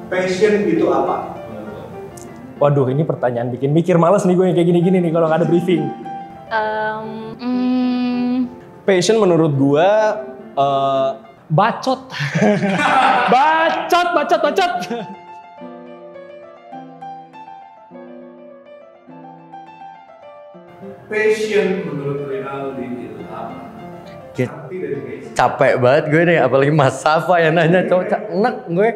Passion itu apa? Waduh, ini pertanyaan bikin mikir males nih gue yang kayak gini-gini nih kalau nggak ada briefing. Passion menurut gue Bacot. Bacot. Passion menurut Rinaldi itu apa? Capek banget gue nih, apalagi Mas Safa yang nanya, enak gue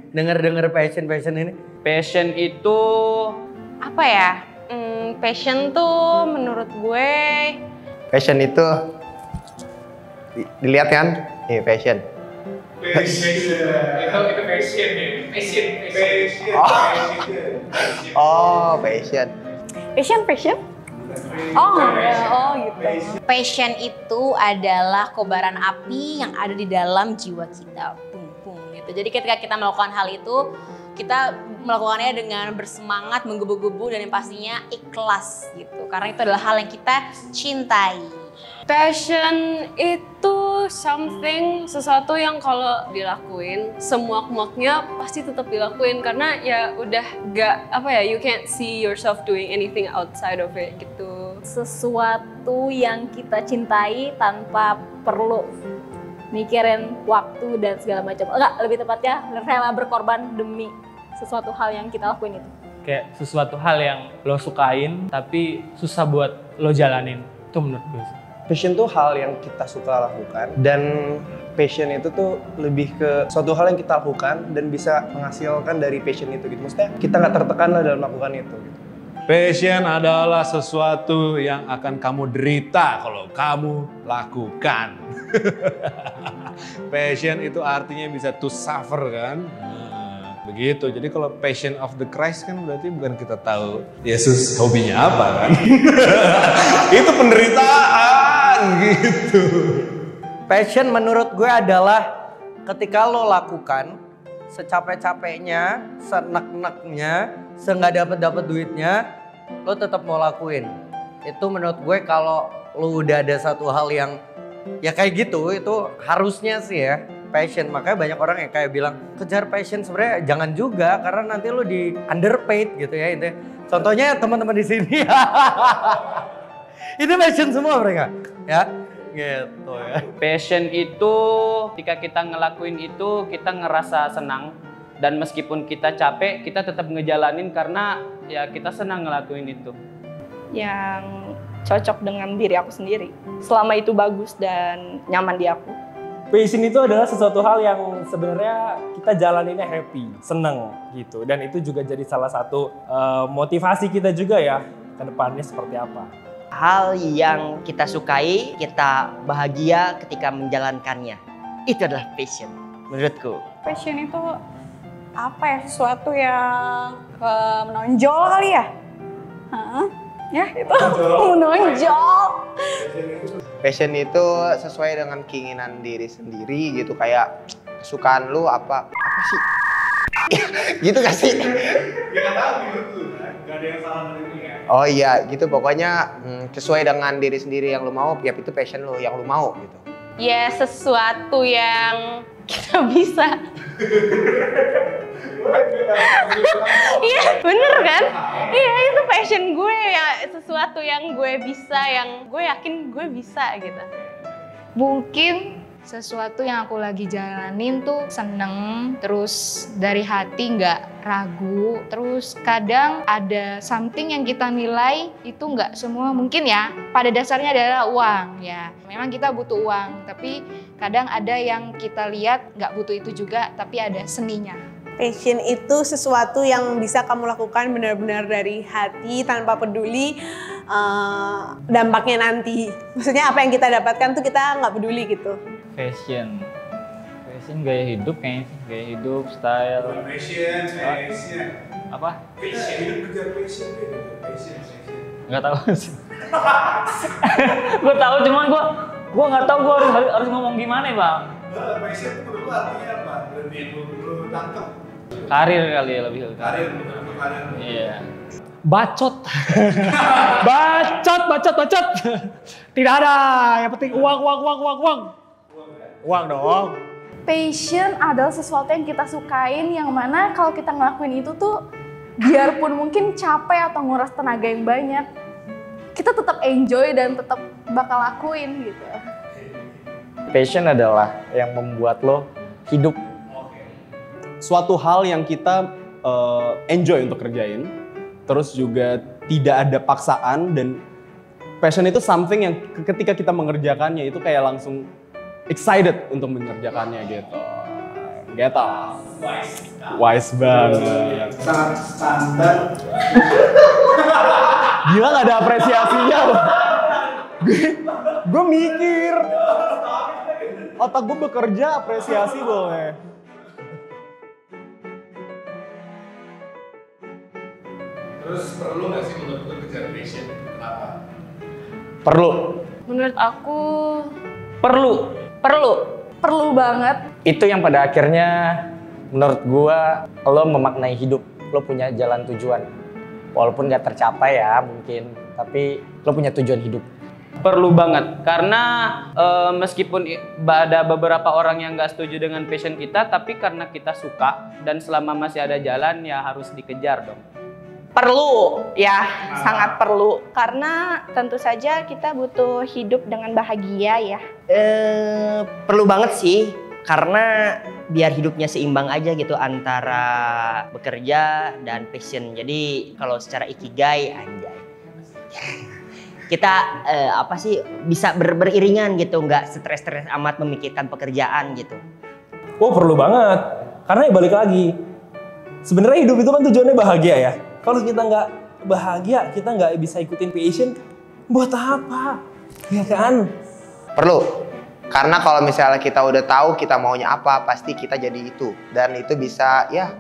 denger passion ini. Passion itu apa ya? Passion tuh menurut gue Passion itu dilihat kan? Nih passion. Itu passion ya. Passion. Oh, passion. Passion? Oh gitu. Passion itu adalah kobaran api yang ada di dalam jiwa kita. Pung gitu. Jadi ketika kita melakukan hal itu, kita melakukannya dengan bersemangat, menggebu-gebu, dan yang pastinya ikhlas gitu. Karena itu adalah hal yang kita cintai. Passion itu sesuatu yang kalau dilakuin semuak-muaknya pasti tetap dilakuin karena ya udah you can't see yourself doing anything outside of it gitu. Sesuatu yang kita cintai tanpa perlu mikirin waktu dan segala macam. Enggak, lebih tepatnya rela berkorban demi sesuatu hal yang kita lakuin itu. Kayak sesuatu hal yang lo sukain tapi susah buat lo jalanin. Itu menurut gue sih. passion tuh hal yang kita suka lakukan, dan passion itu tuh lebih ke suatu hal yang kita lakukan dan bisa menghasilkan dari passion itu gitu. Maksudnya kita nggak tertekan lah dalam melakukan itu gitu. Passion adalah sesuatu yang akan kamu derita kalau kamu lakukan. Passion itu artinya bisa to suffer kan. Begitu, jadi kalau Passion of the Christ kan berarti bukan kita tahu Yesus hobinya apa kan. Itu penderitaan gitu. Passion menurut gue adalah ketika lo lakukan secapek-capeknya, senek-neknya, seenggak dapat duitnya, lo tetap mau lakuin. Itu menurut gue kalau lo udah ada satu hal yang ya kayak gitu, itu harusnya sih ya passion. Makanya banyak orang yang kayak bilang kejar passion, sebenarnya jangan juga karena nanti lo di underpaid gitu ya intinya. Contohnya teman-teman di sini. Itu passion semua mereka ya. Gitu ya. Passion itu ketika kita ngelakuin itu kita ngerasa senang, dan meskipun kita capek kita tetap ngejalanin karena ya kita senang ngelakuin itu. Yang cocok dengan diri aku sendiri, selama itu bagus dan nyaman di aku. Passion itu adalah sesuatu hal yang sebenarnya kita jalaninnya happy, seneng gitu, dan itu juga jadi salah satu motivasi kita juga ya ke depannya seperti apa. Hal yang kita sukai, kita bahagia ketika menjalankannya. Itu adalah passion menurutku. Passion itu apa ya, sesuatu yang menonjol kali ya? Ya itu menonjol. Passion itu sesuai dengan keinginan diri sendiri gitu, kayak kesukaan lu apa sih? Gitu gak sih? Ya nggak tahu gitu kan, nggak ada yang salah dari ini ya. Oh iya gitu, pokoknya sesuai dengan diri sendiri yang lu mau, ya itu passion lu yang lu mau gitu. Ya sesuatu yang kita bisa. Iya bener kan? Iya itu passion gue ya, sesuatu yang gue bisa, yang gue yakin gue bisa gitu. Mungkin sesuatu yang aku lagi jalanin tuh seneng, terus dari hati nggak ragu, terus kadang ada something yang kita nilai itu nggak semua mungkin ya, pada dasarnya adalah uang ya. Memang kita butuh uang, tapi kadang ada yang kita lihat nggak butuh itu juga, tapi ada seninya. Passion itu sesuatu yang bisa kamu lakukan benar-benar dari hati tanpa peduli dampaknya nanti. Maksudnya apa yang kita dapatkan tuh kita nggak peduli gitu. Passion gaya hidup kayaknya, gaya hidup, style. Passion. Apa? Passion, hidup kejar passion gitu. Passion. Nggak tahu sih. Gue tahu cuman gue nggak tahu gue harus ngomong gimana ya bang. Passion itu menurut lu artinya apa? Lebih lu tangkap. Karir kali ya, lebih Karir, menurut karir. Iya. Bacot. Bacot. Tidak ada, yang penting uang. Uang dong. Passion adalah sesuatu yang kita sukain, yang mana kalau kita ngelakuin itu tuh biarpun mungkin capek atau nguras tenaga yang banyak, kita tetap enjoy dan tetap bakal lakuin gitu. Passion adalah yang membuat lo hidup. Suatu hal yang kita enjoy untuk kerjain, terus juga tidak ada paksaan, dan passion itu something yang ketika kita mengerjakannya itu kayak langsung excited untuk mengerjakannya gitu. Gitu. Wise banget. Sangat standar. Gila gak ada apresiasinya loh. Gue mikir. Otak gue bekerja, apresiasi boleh. Terus perlu nggak sih menurut lu kejar passion? Kenapa? Perlu. Menurut aku Perlu. Perlu banget. Itu yang pada akhirnya menurut gua lo memaknai hidup, lo punya jalan tujuan. Walaupun gak tercapai ya mungkin, tapi lo punya tujuan hidup. Perlu banget, karena meskipun ada beberapa orang yang gak setuju dengan passion kita, tapi karena kita suka dan selama masih ada jalan ya harus dikejar dong. Perlu ya, sangat perlu. Karena tentu saja kita butuh hidup dengan bahagia ya. Perlu banget sih, karena biar hidupnya seimbang aja gitu antara bekerja dan passion. Jadi kalau secara ikigai, anjay, kita bisa beriringan gitu, nggak stres-stres amat memikirkan pekerjaan gitu. Oh perlu banget, karena ya balik lagi, sebenarnya hidup itu kan tujuannya bahagia ya. Kalau kita nggak bahagia, kita nggak bisa ikutin passion, buat apa? Ya kan? Perlu. Karena kalau misalnya kita udah tahu kita maunya apa, pasti kita jadi itu. Dan itu bisa ya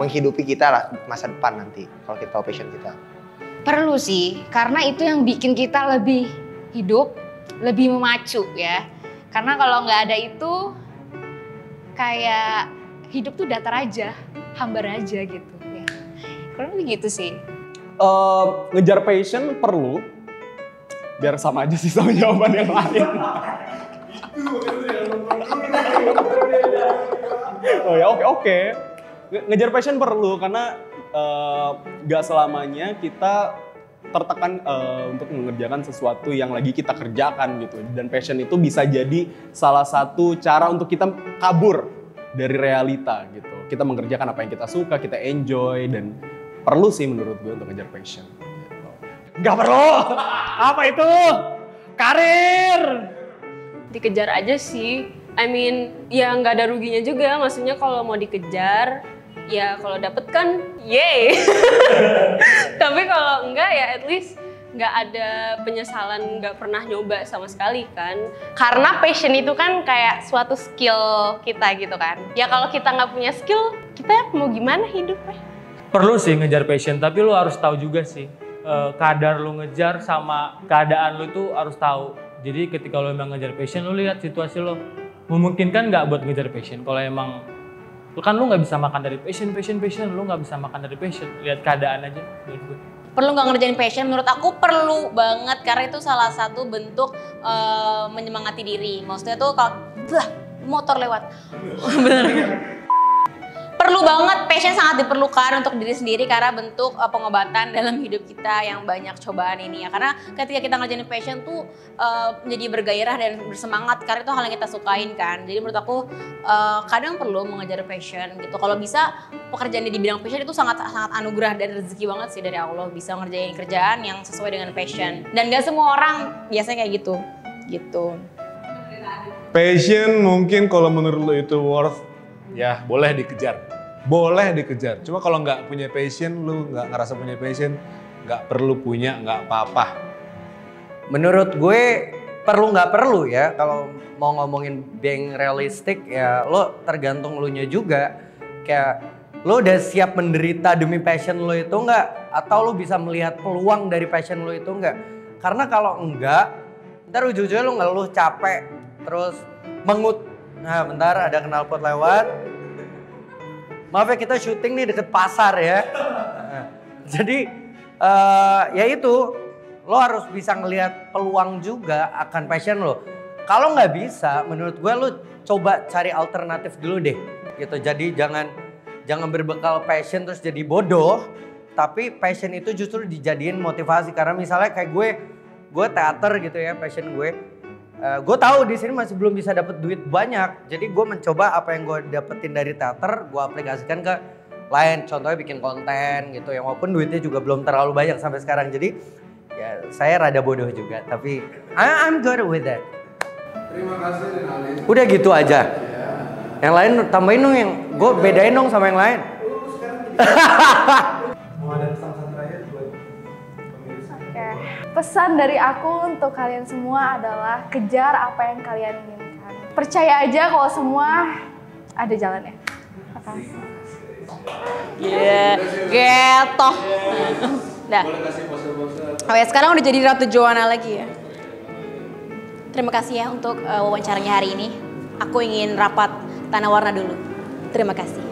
menghidupi kita lah masa depan nanti kalau kita tahu passion kita. Perlu sih, karena itu yang bikin kita lebih hidup, lebih memacu ya. Karena kalau nggak ada itu, kayak hidup tuh datar aja, hambar aja gitu ya. Kurang lebih gitu sih. Ngejar passion perlu, biar sama aja sih sama jawaban yang lain. Oh ya oke. Ngejar passion perlu karena gak selamanya kita tertekan untuk mengerjakan sesuatu yang lagi kita kerjakan gitu. Dan passion itu bisa jadi salah satu cara untuk kita kabur dari realita gitu. Kita mengerjakan apa yang kita suka, kita enjoy, dan perlu sih menurut gue untuk ngejar passion. Gitu. Gak perlu! Apa itu? Karir! dikejar aja sih. I mean, ya nggak ada ruginya juga. Maksudnya kalau mau dikejar, ya kalau dapet kan, yay. Tapi kalau enggak ya at least nggak ada penyesalan, nggak pernah nyoba sama sekali kan. Karena passion itu kan kayak suatu skill kita gitu kan. Ya kalau kita nggak punya skill, kita mau gimana hidupnya? Perlu sih ngejar passion, tapi lu harus tahu juga sih kadar lu ngejar sama keadaan lu itu harus tahu. Jadi ketika lu emang ngejar passion, lu lihat situasi lu memungkinkan nggak buat ngejar passion. Kalau emang kan lu nggak bisa makan dari passion, lu nggak bisa makan dari passion. Lihat keadaan aja menurut gue. Perlu nggak ngerjain passion? Menurut aku perlu banget, karena itu salah satu bentuk menyemangati diri. Maksudnya tuh kalau motor lewat, bener. Perlu banget, passion sangat diperlukan untuk diri sendiri karena bentuk pengobatan dalam hidup kita yang banyak cobaan ini ya. Karena ketika kita ngerjain passion tuh menjadi bergairah dan bersemangat karena itu hal yang kita sukain kan. Jadi menurut aku kadang perlu mengejar passion gitu. Kalau bisa pekerjaan di bidang passion itu sangat anugerah dan rezeki banget sih dari Allah, bisa ngerjain kerjaan yang sesuai dengan passion. Dan gak semua orang biasanya kayak gitu. Passion mungkin kalau menurut lo itu worth, ya boleh dikejar. Boleh dikejar. Cuma kalau nggak punya passion, lu nggak ngerasa punya passion, nggak perlu punya, nggak apa-apa. Menurut gue perlu nggak perlu ya. Kalau mau ngomongin being realistic ya lo tergantung lu nya juga. Kayak lo udah siap menderita demi passion lo itu nggak? Atau lo bisa melihat peluang dari passion lo itu nggak? Karena kalau enggak, ntar ujung-ujungnya lo ngeluh capek, terus mengut. Nah bentar ada knalpot lewat. Maaf ya kita syuting nih deket pasar ya. Jadi ya itu, lo harus bisa ngelihat peluang juga akan passion lo. Kalau nggak bisa, menurut gue lu coba cari alternatif dulu deh. Gitu. Jadi jangan berbekal passion terus jadi bodoh. Tapi passion itu justru dijadiin motivasi. Karena misalnya kayak gue teater gitu ya, passion gue. Gue tahu di sini masih belum bisa dapet duit banyak. Jadi gue mencoba apa yang gue dapetin dari teater, gue aplikasikan ke lain. Contohnya bikin konten gitu. Yang walaupun duitnya juga belum terlalu banyak sampai sekarang. Jadi ya saya rada bodoh juga. Tapi I'm good with that. Terima kasih Renaldi. Udah gitu aja. Yang lain tambahin dong, yang gue bedain dong sama yang lain. Mau ada pesan-pesan terakhir buat pemirsa? Oke. Pesan dari aku untuk kalian semua adalah kejar apa yang kalian inginkan. Percaya aja kalau semua ada jalannya. Makasih. Gitu. Dah. Oke, sekarang udah jadi Ratu Joanna lagi ya. Terima kasih ya untuk wawancaranya hari ini. Aku ingin rapat Tanah Warna dulu. Terima kasih.